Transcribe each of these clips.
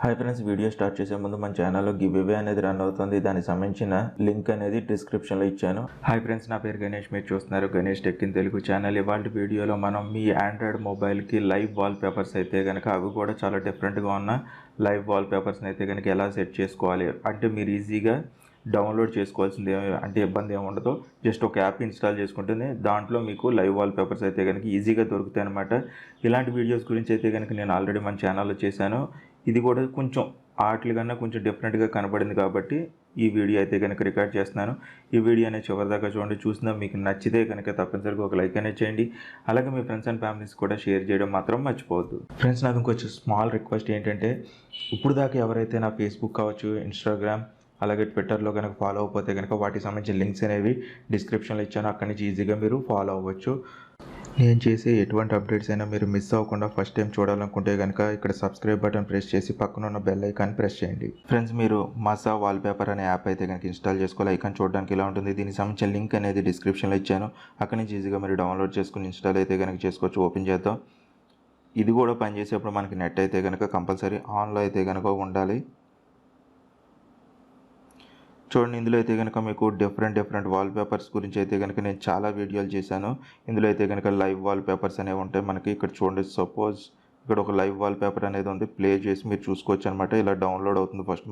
Hi friends, video start చేసే ముందు మన ఛానల్లో గివ్వే అనేది రన్ అవుతుంది. దానికి సంబంధించిన లింక్ అనేది డిస్క్రిప్షన్లో ఇచ్చాను. హాయ్ ఫ్రెండ్స్, నా పేరు గణేష్. మీరు చూస్తున్నారు Ganesh tech in Telugu channel. ఇవాళ వీడియోలో మనం మీ ఆండ్రాయిడ్ మొబైల్కి లైవ్ వాల్పేపర్స్ అయితే కనుక అవి కూడా చాలా డిఫరెంట్గా ఉన్న లైవ్ వాల్పేపర్స్ని అయితే కనుక ఎలా సెట్ చేసుకోవాలి అంటే మీరు ఈజీగా డౌన్లోడ్ చేసుకోవాల్సింది అంటే ఇబ్బంది ఏమి ఉండదు. జస్ట్ ఒక యాప్ ఇన్స్టాల్ చేసుకుంటేనే దాంట్లో మీకు లైవ్ వాల్పేపర్స్ అయితే కనుక ఈజీగా దొరుకుతాయి అనమాట. ఇలాంటి వీడియోస్ గురించి అయితే కనుక నేను ఆల్రెడీ మన ఛానల్లో చేశాను. ఇది కూడా కొంచెం వాటి కన్నా కొంచెం డిఫరెంట్గా కనబడింది కాబట్టి ఈ వీడియో అయితే కనుక రికార్డ్ చేస్తున్నాను. ఈ వీడియో అనేది చివరిదాకా చూడండి. చూసినా మీకు నచ్చితే కనుక తప్పనిసరిగా ఒక లైక్ అనేది చేయండి. అలాగే మీ ఫ్రెండ్స్ అండ్ ఫ్యామిలీస్ కూడా షేర్ చేయడం మాత్రం మర్చిపోవద్దు. ఫ్రెండ్స్, నాకు ఇంకొంచెం స్మాల్ రిక్వెస్ట్ ఏంటంటే, ఇప్పుడు దాకా ఎవరైతే నా ఫేస్బుక్ కావచ్చు, ఇన్స్టాగ్రామ్ అలాగే ట్విట్టర్లో కనుక ఫాలో అయిపోతే కనుక వాటికి సంబంధించిన లింక్స్ అనేవి డిస్క్రిప్షన్లో ఇచ్చాను. అక్కడి నుంచి ఈజీగా మీరు ఫాలో అవ్వచ్చు. నేను చేసే ఎటువంటి అప్డేట్స్ అయినా మీరు మిస్ అవ్వకుండా ఫస్ట్ టైం చూడాలనుకుంటే కనుక ఇక్కడ సబ్స్క్రైబ్ బటన్ ప్రెస్ చేసి పక్కన ఉన్న బెల్ ఐకాన్ ప్రెస్ చేయండి. ఫ్రెండ్స్, మీరు మాసా వాల్పేపర్ అనే యాప్ అయితే కనుక ఇన్స్టాల్ చేసుకోవాలి. ఐకాన్ చూడడానికి ఇలా ఉంటుంది. దీనికి సంబంధించిన లింక్ అనేది డిస్క్రిప్షన్లో ఇచ్చాను. అక్కడి నుంచి ఈజీగా మీరు డౌన్లోడ్ చేసుకుని ఇన్స్టాల్ అయితే కనుక చేసుకోవచ్చు. ఓపెన్ చేద్దాం. ఇది కూడా పనిచేసేప్పుడు మనకి నెట్ అయితే కనుక కంపల్సరీ ఆన్లో అయితే కనుక ఉండాలి. చూడండి, ఇందులో అయితే కనుక మీకు డిఫరెంట్ వాల్పేపర్స్ గురించి అయితే కనుక నేను చాలా వీడియోలు చేశాను. ఇందులో అయితే కనుక లైవ్ వాల్పేపర్స్ అనేవి ఉంటాయి మనకి. ఇక్కడ చూడండి, సపోజ్ ఇక్కడ ఒక లైవ్ వాల్పేపర్ అనేది ఉంది. ప్లే చేసి మీరు చూసుకోవచ్చు అనమాట. ఇలా డౌన్లోడ్ అవుతుంది. ఫస్ట్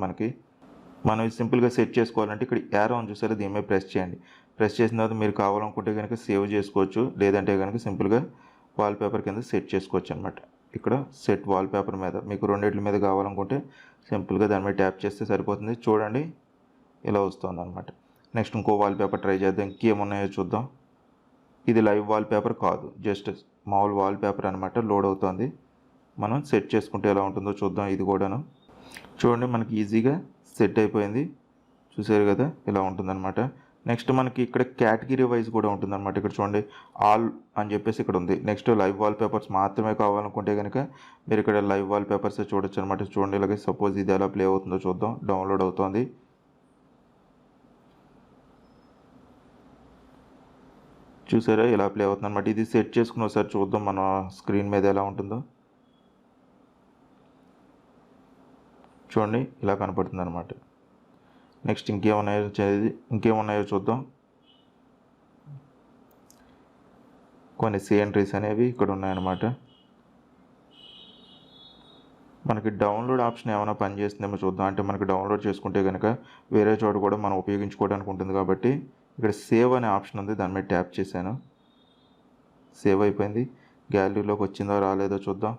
మనం సింపుల్గా సెట్ చేసుకోవాలంటే ఇక్కడ యారో అని చూసారా, దీని మీద ప్రెస్ చేయండి. ప్రెస్ చేసిన తర్వాత మీరు కావాలనుకుంటే కనుక సేవ్ చేసుకోవచ్చు, లేదంటే కనుక సింపుల్గా వాల్పేపర్ కింద సెట్ చేసుకోవచ్చు అనమాట. ఇక్కడ సెట్ వాల్పేపర్ మీద మీకు రెండింటి మీద కావాలనుకుంటే సింపుల్గా దాని మీద ట్యాప్ చేస్తే సరిపోతుంది. చూడండి, ఇలా వస్తుంది అనమాట. నెక్స్ట్ ఇంకో వాల్పేపర్ ట్రై చేద్దాం. ఇంకేమున్నాయో చూద్దాం. ఇది లైవ్ వాల్పేపర్ కాదు, జస్ట్ మామూలు వాల్పేపర్ అనమాట. లోడ్ అవుతుంది. మనం సెట్ చేసుకుంటే ఎలా ఉంటుందో చూద్దాం. ఇది కూడాను చూడండి, మనకి ఈజీగా సెట్ అయిపోయింది. చూసారు కదా, ఇలా ఉంటుందన్నమాట. నెక్స్ట్ మనకి ఇక్కడ కేటగిరీ వైజ్ కూడా ఉంటుందన్నమాట. ఇక్కడ చూడండి, ఆల్ అని చెప్పేసి ఇక్కడ ఉంది. నెక్స్ట్ లైవ్ వాల్పేపర్స్ మాత్రమే కావాలనుకుంటే కనుక మీరు ఇక్కడ లైవ్ వాల్పేపర్స్ చూడొచ్చు అనమాట. చూడండి, ఇలాగే సపోజ్ ఇది ఎలా ప్లే అవుతుందో చూద్దాం. డౌన్లోడ్ అవుతుంది. చూసారా, ఇలా ప్లే అవుతుంది అనమాట. ఇది సెట్ చేసుకుని ఒకసారి చూద్దాం మన స్క్రీన్ మీద ఎలా ఉంటుందో. చూడండి, ఇలా కనపడుతుంది అనమాట. నెక్స్ట్ ఇంకేమున్నాయో చూద్దాం. కొన్ని సీనరీస్ అనేవి ఇక్కడ ఉన్నాయన్నమాట. మనకి డౌన్లోడ్ ఆప్షన్ ఏమైనా పనిచేస్తుందేమో చూద్దాం. అంటే మనకి డౌన్లోడ్ చేసుకుంటే కనుక వేరే చోట కూడా మనం ఉపయోగించుకోవడానికి ఉంటుంది కాబట్టి ఇక్కడ సేవ్ అనే ఆప్షన్ ఉంది. దాని మీద ట్యాప్ చేశాను. సేవ్ అయిపోయింది. గ్యాలరీలోకి వచ్చిందో రాలేదో చూద్దాం.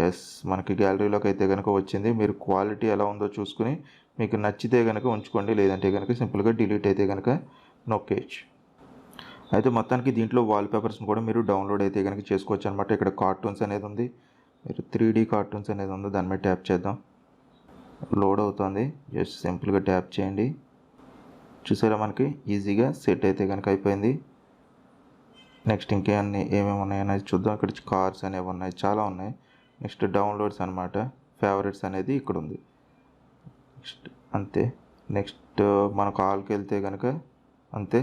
ఎస్, మనకి గ్యాలరీలోకి అయితే కనుక వచ్చింది. మీరు క్వాలిటీ ఎలా ఉందో చూసుకుని మీకు నచ్చితే కనుక ఉంచుకోండి, లేదంటే కనుక సింపుల్గా డిలీట్ అయితే కనుక నొక్కేయచ్చు. అయితే మొత్తానికి దీంట్లో వాల్పేపర్స్ని కూడా మీరు డౌన్లోడ్ అయితే కనుక చేసుకోవచ్చు అనమాట. ఇక్కడ కార్టూన్స్ అనేది ఉంది. మీరు 3D కార్టూన్స్ అనేది ఉంది. దాని మీద ట్యాప్ చేద్దాం. లోడ్ అవుతుంది. జస్ట్ సింపుల్గా ట్యాప్ చేయండి. చూసారా, మనకి ఈజీగా సెట్ అయితే కనుక అయిపోయింది. నెక్స్ట్ ఏమేమి ఉన్నాయనేది చూద్దాం. ఇక్కడ కార్స్ అనేవి ఉన్నాయి, చాలా ఉన్నాయి. నెక్స్ట్ డౌన్లోడ్స్ అనమాట. ఫేవరెట్స్ అనేది ఇక్కడ ఉంది. నెక్స్ట్ అంతే. నెక్స్ట్ మన కాల్కి వెళ్తే కనుక అంతే,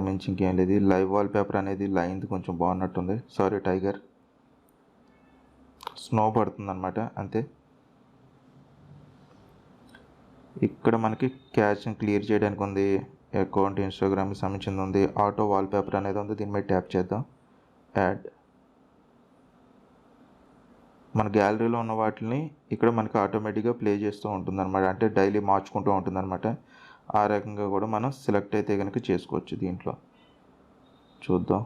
మించి ఇంకేం లేదు. లైవ్ వాల్పేపర్ అనేది లైన్ది కొంచెం బాగున్నట్టుంది. సారీ టైగర్, స్నో పడుతుంది అనమాట. అంతే. ఇక్కడ మనకి క్యాష్ని క్లియర్ చేయడానికి ఉంది. అకౌంట్, ఇన్స్టాగ్రామ్కి సంబంధించింది ఉంది. ఆటో వాల్పేపర్ అనేది ఉంది. దీని మీద ట్యాప్ చేద్దాం. యాడ్. మన గ్యాలరీలో ఉన్న వాటిని ఇక్కడ మనకి ఆటోమేటిక్గా ప్లే చేస్తూ ఉంటుందన్నమాట. అంటే డైలీ మార్చుకుంటూ ఉంటుందన్నమాట. ఆ రకంగా కూడా మనం సెలెక్ట్ అయితే కనుక చేసుకోవచ్చు. దీంట్లో చూద్దాం.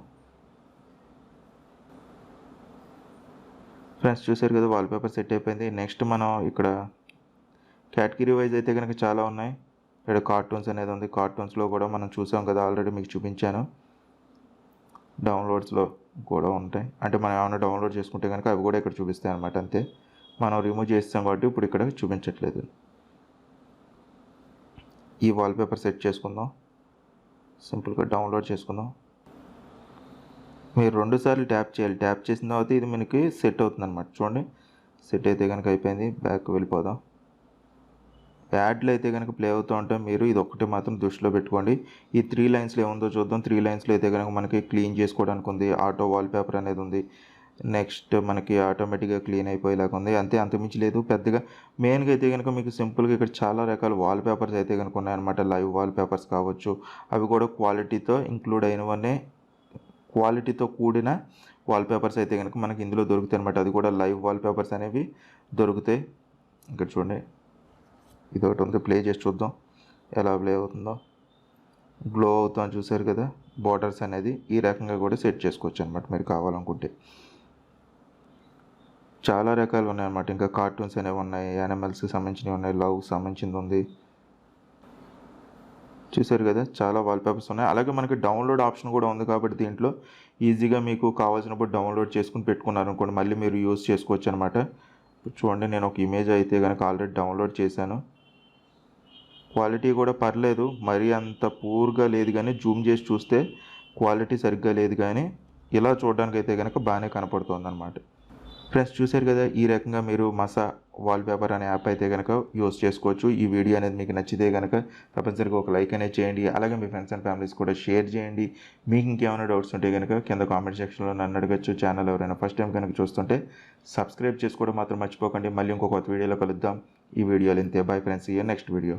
ఫ్రెండ్స్, చూసారు కదా, వాల్పేపర్ సెట్ అయిపోయింది. నెక్స్ట్ మనం ఇక్కడ కేటగిరీ వైజ్ అయితే కనుక చాలా ఉన్నాయి. ఇక్కడ కార్టూన్స్ అనేది ఉంది. కార్టూన్స్లో కూడా మనం చూసాం కదా, ఆల్రెడీ మీకు చూపించాను. డౌన్లోడ్స్లో కూడా ఉంటాయి. అంటే మనం ఏమైనా డౌన్లోడ్ చేసుకుంటే కనుక అవి కూడా ఇక్కడ చూపిస్తాయి అనమాట. అంతే, మనం రిమూవ్ చేస్తాం కాబట్టి ఇప్పుడు ఇక్కడ చూపించట్లేదు. ఈ వాల్పేపర్ సెట్ చేసుకుందాం. సింపుల్గా డౌన్లోడ్ చేసుకుందాం. మీరు 2 సార్లు ట్యాప్ చేయాలి. ట్యాప్ చేసిన తర్వాత ఇది మనకి సెట్ అవుతుంది అనమాట. చూడండి, సెట్ అయితే కనుక అయిపోయింది. బ్యాక్ వెళ్ళిపోదాం. యాడ్లు అయితే కనుక ప్లే అవుతూ ఉంటాం. మీరు ఇది ఒక్కటి మాత్రం దృష్టిలో పెట్టుకోండి. ఈ 3 లైన్స్లో ఏముందో చూద్దాం. 3 లైన్స్లో అయితే కనుక మనకి క్లీన్ చేసుకోవడానికి ఉంది. ఆటో వాల్పేపర్ అనేది ఉంది. నెక్స్ట్ మనకి ఆటోమేటిక్గా క్లీన్ అయిపోయేలాగా ఉంది. అంతమించి లేదు పెద్దగా. మెయిన్గా అయితే కనుక మీకు సింపుల్గా ఇక్కడ చాలా రకాల వాల్పేపర్స్ అయితే కనుక ఉన్నాయన్నమాట. లైవ్ వాల్పేపర్స్ కావచ్చు, అవి కూడా క్వాలిటీతో ఇంక్లూడ్ అయినవన్నీ, క్వాలిటీతో కూడిన వాల్పేపర్స్ అయితే కనుక మనకి ఇందులో దొరుకుతాయి అనమాట. అది కూడా లైవ్ వాల్పేపర్స్ అనేవి దొరుకుతాయి. ఇక్కడ చూడండి, ఇది ఒకటి ఉంది, ప్లే చేసి చూద్దాం ఎలా ప్లే అవుతుందో. గ్లో అవుతాం చూసారు కదా. బార్డర్స్ అనేది ఈ రకంగా కూడా సెట్ చేసుకోవచ్చు అనమాట మీరు కావాలనుకుంటే. చాలా రకాలు ఉన్నాయన్నమాట. ఇంకా కార్టూన్స్ అనేవి ఉన్నాయి, యానిమల్స్కి సంబంధించినవి ఉన్నాయి, లవ్కి సంబంధించింది ఉంది. చూసారు కదా, చాలా వాల్పేపర్స్ ఉన్నాయి. అలాగే మనకి డౌన్లోడ్ ఆప్షన్ కూడా ఉంది కాబట్టి దీంట్లో ఈజీగా మీకు కావాల్సినప్పుడు డౌన్లోడ్ చేసుకుని పెట్టుకున్నారు అనుకోండి, మళ్ళీ మీరు యూజ్ చేసుకోవచ్చు అనమాట. చూడండి, నేను ఒక ఇమేజ్ అయితే కనుక ఆల్రెడీ డౌన్లోడ్ చేశాను. క్వాలిటీ కూడా పర్లేదు, మరీ అంత పూర్గా లేదు, కానీ జూమ్ చేసి చూస్తే క్వాలిటీ సరిగ్గా లేదు, కానీ ఇలా చూడడానికి అయితే కనుక బాగానే కనపడుతుంది అనమాట. ఫ్రెండ్స్ చూసారు కదా, ఈ రకంగా మీరు మసా వాల్పేపర్ అనే యాప్ అయితే కనుక యూస్ చేసుకోవచ్చు. ఈ వీడియో అనేది మీకు నచ్చితే కనుక తప్పనిసరిగా ఒక లైక్ అనేది చేయండి. అలాగే మీ ఫ్రెండ్స్ అండ్ ఫ్యామిలీస్ కూడా షేర్ చేయండి. మీకు ఇంకేమైనా డౌట్స్ ఉంటే కనుక కింద కామెంట్ సెక్షన్లో నన్ను అడగచ్చు. ఛానల్ ఎవరైనా ఫస్ట్ టైం కనుక చూస్తుంటే సబ్స్క్రైబ్ చేసుకోవడం మాత్రం మర్చిపోకండి. మళ్ళీ ఇంకొక వీడియోలో కలుద్దాం. ఈ వీడియోలు ఇంతే. బై ఫ్రెండ్స్, ఈ నెక్స్ట్ వీడియో.